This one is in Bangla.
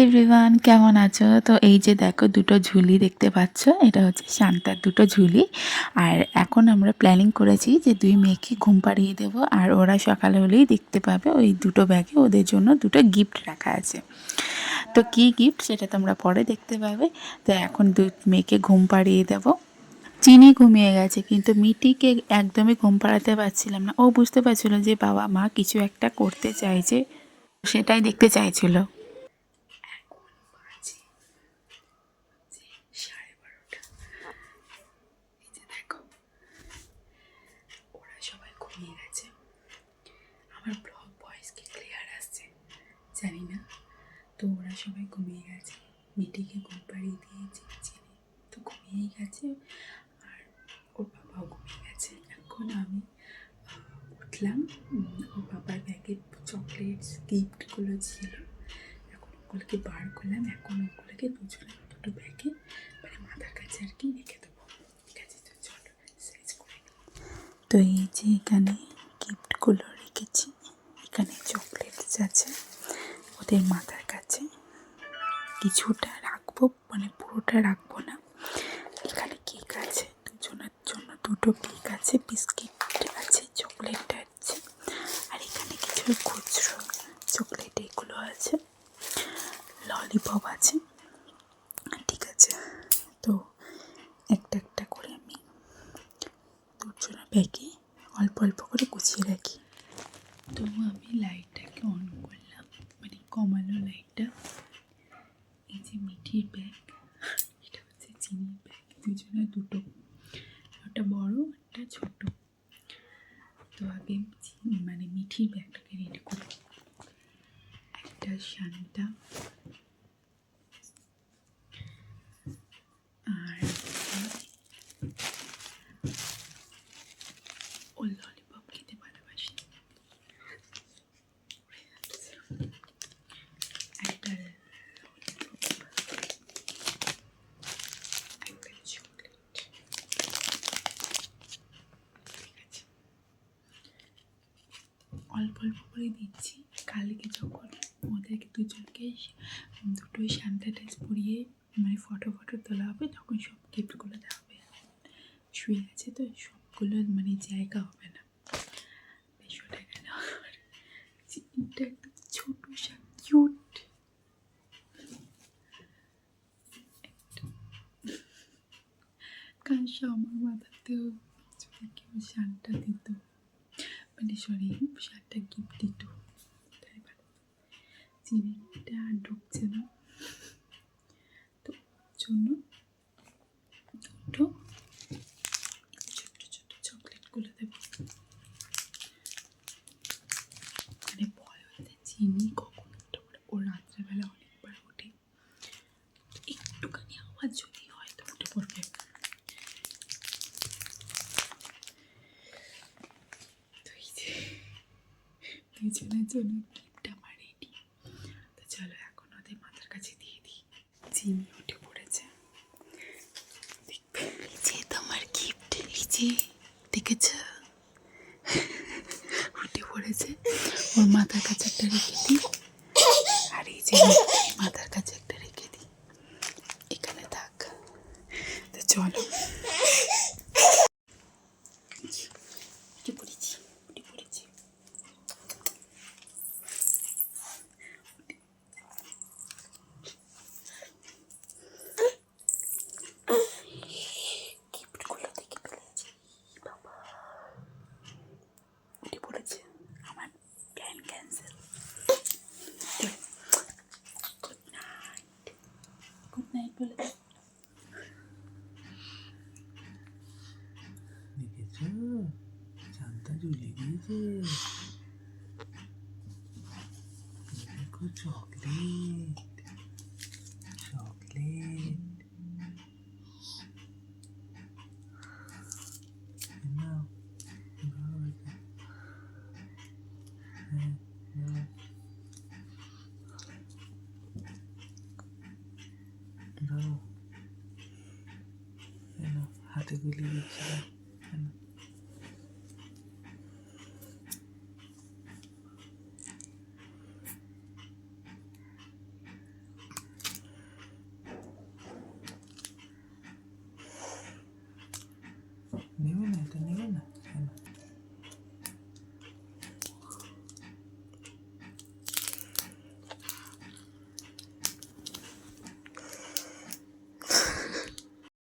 এভরিওয়ান, কেমন আছো? তো এই যে দেখো, দুটো ঝুলি দেখতে পাচ্ছ, এটা হচ্ছে শান্তার দুটো ঝুলি। আর এখন আমরা প্ল্যানিং করেছি যে দুই মেয়েকে ঘুম পাড়িয়ে দেবো, আর ওরা সকালে হলেই দেখতে পাবে ওই দুটো ব্যাগে ওদের জন্য দুটো গিফট রাখা আছে। তো কী গিফট সেটা তোমরা পরে দেখতে পাবে। তো এখন দুই মেয়েকে ঘুম পাড়িয়ে দেবো। চিনি ঘুমিয়ে গেছে, কিন্তু মিটিকে একদমই ঘুম পাড়াতে পারছিলাম না। ও বুঝতে পারছিল যে বাবা মা কিছু একটা করতে চাইছে, সেটাই দেখতে চাইছিল। ওরা সবাই ঘুমিয়ে গেছে। আমার ব্লগ ভয়েস কি ক্লিয়ার আসছে জানি না। তো ওরা সবাই ঘুমিয়ে গেছে, মিটিকে ঘুম পাড়িয়ে দিয়েছি, চিনি তো ঘুমিয়েই গেছে, আর ওর বাবাও ঘুমিয়ে গেছে। এখন আমি উঠলাম, ওর বাবার ব্যাগে চকলেটস গিফটগুলো ছিল, এখন ওগুলোকে বার করলাম। এখন ওগুলোকে দুজনে দুটো ব্যাগে মানে মাথার কাছে আর কি রেখে দেবো। ঠিক আছে, তো চলো সাইজ করে নিই। তো এই যে এখানে গিফটগুলো রেখেছি, এখানে চকলেটস আছে ওদের মাথার কাছে, কিছুটা রাখবো মানে পুরোটা রাখবো না। এখানে কেক আছে, দুজনের জন্য দুটো কেক আছে, বিস্কিট আছে, চকলেট আছে, আর এখানে কিছু খুচরো চকলেট এগুলো আছে, ললিপপ আছে। ঠিক আছে, তো একটা একটা করে আমি দুজনের ব্যাগে অল্প অল্প করে গুছিয়ে রাখি। তো আমি লাইটটাকে অন করলাম, মানে কমানো লাইটটা। এই যে মিঠির ব্যাগ, এটা হচ্ছে চিনির ব্যাগ, দুজনের দুটো, একটা বড় একটা ছোট। তো আগে মানে মিঠির ব্যাগটাকে রেডি করি। একটা শান্তা, আর ও ললিপপ খেতে ভালোবাসে, একটা একটা চকলেট। ঠিক আছে, অল্প অল্প করে দিচ্ছি। কালকে যখন ওদেরকে দুজনকে দুটোই স্যানিটাইজ পরিয়ে মানে ফটো তোলা হবে, তখন সব গিফটগুলো দেওয়া হবে। শুয়ে আছে তো সবগুলো মানে জায়গা হবে না, বেশ ওটা গেল। এটা একদম ছোট কিউট, কাশ আমার মাথাতেও যদি কেউ শানটা দিত, মানে সরি শানটা গিফট দিত, তাই ভালো। চিনিটা আর ঢুকছে না, তো জন্য দুটো ছোট্ট ছোট্ট চকলেটগুলো দেবো। মানে ভয় হতে চিনি কখন একটা করে, ও রাত্রেবেলা অনেকবার ওঠে, একটুখানি আওয়াজ যদি হয় তো উঠে পড়বে। তো এই যে দুজনের জন্য গিফট আমার রেডি। তো চলো এখন ওদের মাথার কাছে দিয়ে দিই। চিনি উঠে পড়েছে, দেখবে এই যে তোমার গিফট, এই যে দেখেছ উঠে পড়েছে। ওর মাথার কাছে একটা রেখে দিই, আর এই যে মাথার কাছে একটা রেখে দিই, এখানে থাক। তো চলো উঠে পড়েছি, উঠে পড়েছি। গিফটগুলো দেখে ফেলেছি, বাবা উঠে পড়েছে, আমার plan cancel. Good night, good night বলে দেখেছ শান্তা ঝুলে গিয়েছে, দেখো চকলেট চকলেট নাও, নাও এটা, হ্যাঁ নাও, দাও, নাও হাতে গুলিয়ে দিচ্ছি, দাও। নেবে না, এটা নেবে না।